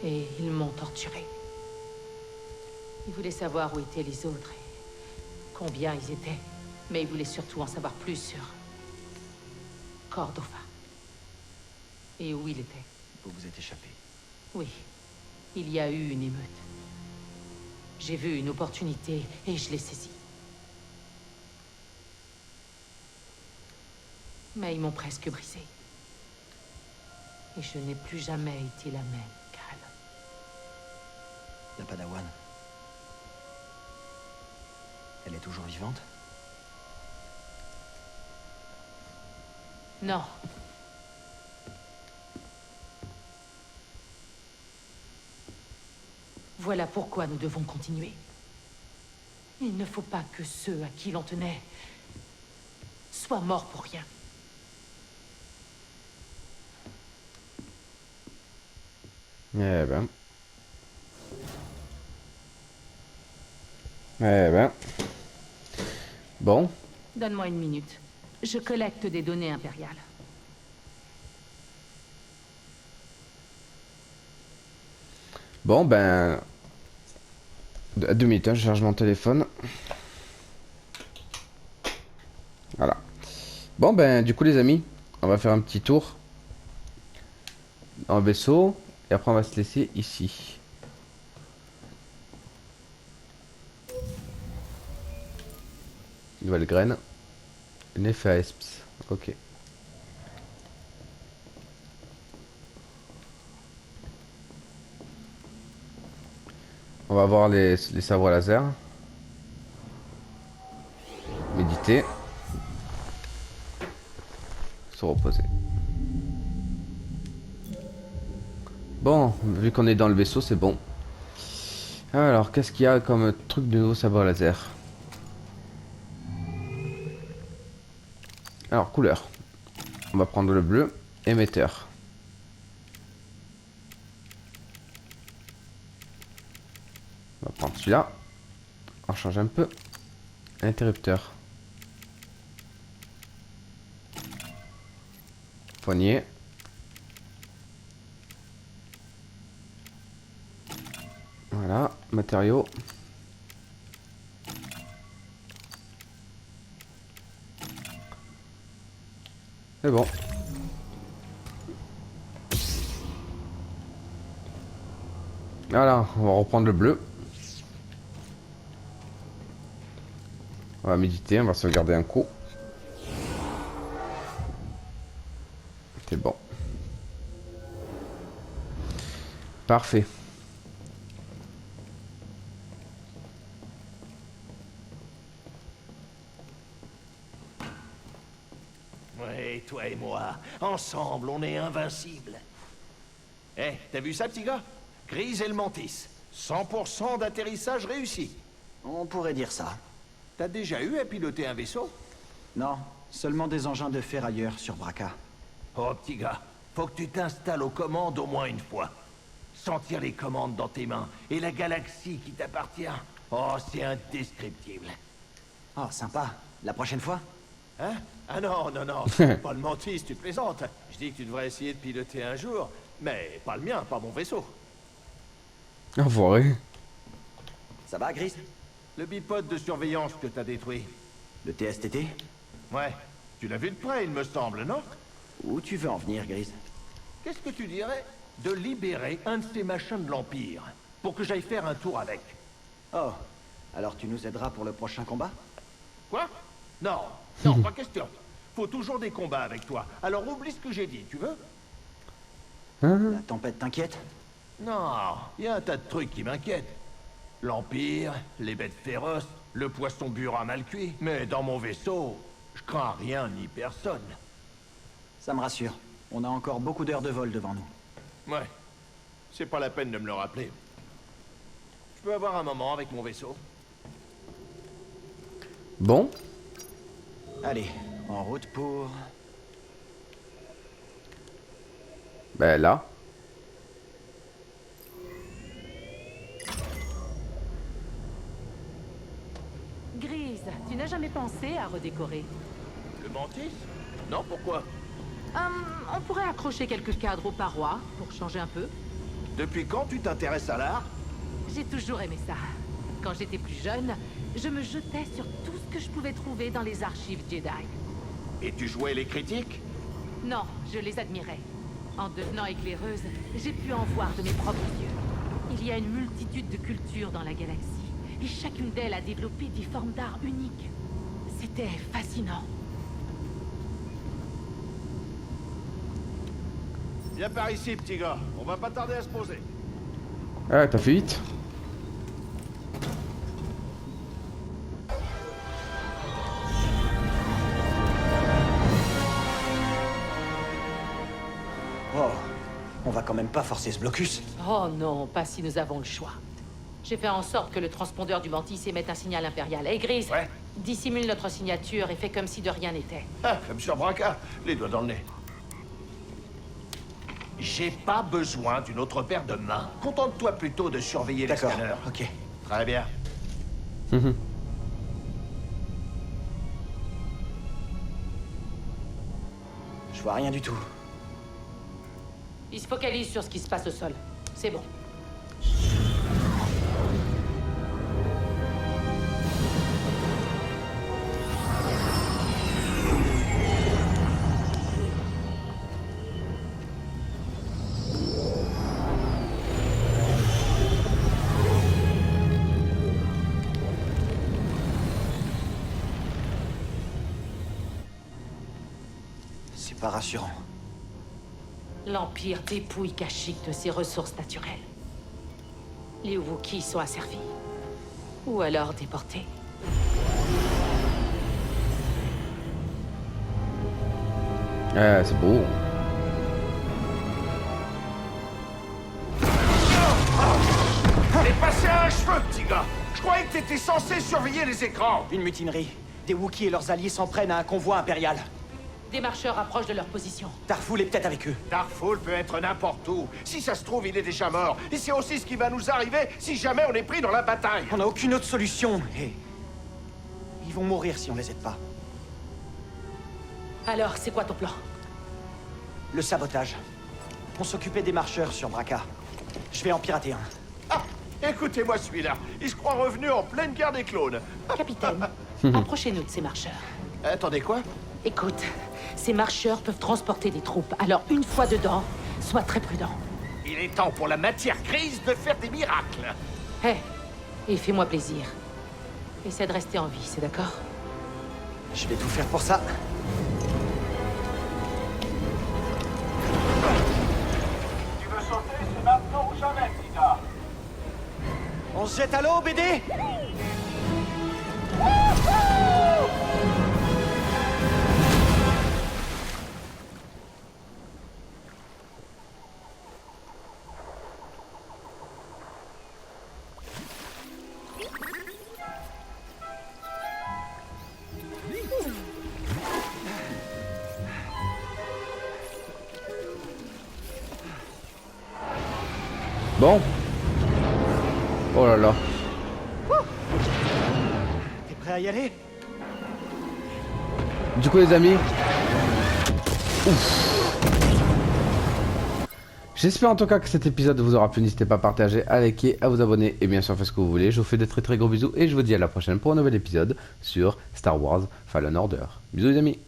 Et ils m'ont torturée. Ils voulaient savoir où étaient les autres et combien ils étaient. Mais ils voulaient surtout en savoir plus sur... Cordova. Et où il était. Vous vous êtes échappé. Oui, il y a eu une émeute. J'ai vu une opportunité et je l'ai saisie. Mais ils m'ont presque brisé. Et je n'ai plus jamais été la même, Cal. La Padawan. Elle est toujours vivante? Non. Voilà pourquoi nous devons continuer. Il ne faut pas que ceux à qui l'on tenait soient morts pour rien. Eh ben. Eh ben. Bon. Donne-moi une minute. Je collecte des données impériales. Bon, ben... 2 minutes, hein, je charge mon téléphone. Voilà. Bon, ben, du coup, les amis, on va faire un petit tour. dans le vaisseau. Et après, on va se laisser ici. Nouvelle graine. Néphasps. Ok. On va voir les sabres laser. Méditer. Se reposer. Bon, vu qu'on est dans le vaisseau, c'est bon. Alors, qu'est-ce qu'il y a comme truc de nouveau sabre laser? Alors, couleur. On va prendre le bleu. Émetteur. On va prendre celui-là. On change un peu. Interrupteur. Poignée. Voilà, matériaux. C'est bon. Voilà, on va reprendre le bleu. On va méditer, on va sauvegarder un coup. C'est bon. Parfait. Ouais, toi et moi, ensemble, on est invincibles. Eh, t'as vu ça, petit gars? Grise et le Mantis. 100% d'atterrissage réussi. On pourrait dire ça. T'as déjà eu à piloter un vaisseau? Non, seulement des engins de ferrailleurs sur Braca. Oh, petit gars, faut que tu t'installes aux commandes au moins une fois. Sentir les commandes dans tes mains et la galaxie qui t'appartient. Oh, c'est indescriptible. Oh, sympa. La prochaine fois? Hein? Ah non, non, non, pas le Mantis, tu plaisantes. Je dis que tu devrais essayer de piloter un jour, mais pas le mien, pas mon vaisseau. Enfoiré. Ça va, Gris? Le bipode de surveillance que t'as détruit. Le TSTT? Ouais, tu l'as vu de près, il me semble, non? Où tu veux en venir, Gris? Qu'est-ce que tu dirais de libérer un de ces machins de l'Empire pour que j'aille faire un tour avec? Oh, alors tu nous aideras pour le prochain combat? Quoi? Non, non, pas question. Faut toujours des combats avec toi. Alors oublie ce que j'ai dit, tu veux? La tempête t'inquiète? Non, il y a un tas de trucs qui m'inquiètent. L'Empire, les bêtes féroces, le poisson burin mal cuit. Mais dans mon vaisseau, je crains rien ni personne. Ça me rassure. On a encore beaucoup d'heures de vol devant nous. Ouais, c'est pas la peine de me le rappeler. Je peux avoir un moment avec mon vaisseau? Bon. Allez, en route pour... Ben là. Grise, tu n'as jamais pensé à redécorer? Le Mantis? Non, pourquoi? On pourrait accrocher quelques cadres aux parois pour changer un peu. Depuis quand tu t'intéresses à l'art? J'ai toujours aimé ça. Quand j'étais plus jeune, je me jetais sur tout ce que je pouvais trouver dans les archives Jedi. Et tu jouais les critiques? Non, je les admirais. En devenant éclaireuse, j'ai pu en voir de mes propres yeux. Il y a une multitude de cultures dans la galaxie, et chacune d'elles a développé des formes d'art uniques. C'était fascinant. Viens par ici, petit gars. On va pas tarder à se poser. Ah, t'as fait vite. Oh, on va quand même pas forcer ce blocus. Oh non, pas si nous avons le choix. J'ai fait en sorte que le transpondeur du Mantis émette un signal impérial. Hey, Grise, Ouais. dissimule notre signature et fais comme si de rien n'était. Ah, comme sur Braca, les doigts dans le nez. J'ai pas besoin d'une autre paire de mains. Contente-toi plutôt de surveiller les D'accord, scanners. ok. Très bien. Je vois rien du tout. Il se focalise sur ce qui se passe au sol. C'est bon. pas rassurant. L'Empire dépouille Kashyyyk de ses ressources naturelles. Les Wookiees sont asservis. Ou alors déportés. C'est beau. T'es passé à un cheveu, petit gars. Je croyais que t'étais censé surveiller les écrans. Une mutinerie. Des Wookiees et leurs alliés s'en prennent à un convoi impérial. Des marcheurs approchent de leur position. Darfoul est peut-être avec eux. Darfoul peut être n'importe où. Si ça se trouve, il est déjà mort. Et c'est aussi ce qui va nous arriver si jamais on est pris dans la bataille. On n'a aucune autre solution. Et ils vont mourir si on les aide pas. Alors, c'est quoi ton plan? Le sabotage. On s'occupait des marcheurs sur Braca. Je vais en pirater un. Ah, écoutez-moi celui-là. Il se croit revenu en pleine guerre des clones. Capitaine, approchez-nous de ces marcheurs. Attendez, quoi? Écoute, ces marcheurs peuvent transporter des troupes, alors une fois dedans, sois très prudent. Il est temps pour la matière grise de faire des miracles. Hé, et fais-moi plaisir. Essaie de rester en vie, c'est d'accord? Je vais tout faire pour ça. Tu veux sauter, c'est maintenant ou jamais, petit gars. On se jette à l'eau, BD? Bon. Oh là là. T'es prêt à y aller? Du coup les amis. Ouf. J'espère en tout cas que cet épisode vous aura plu. N'hésitez pas à partager, à liker, à vous abonner et bien sûr faites ce que vous voulez. Je vous fais de très gros bisous et je vous dis à la prochaine pour un nouvel épisode sur Star Wars Fallen Order. Bisous les amis.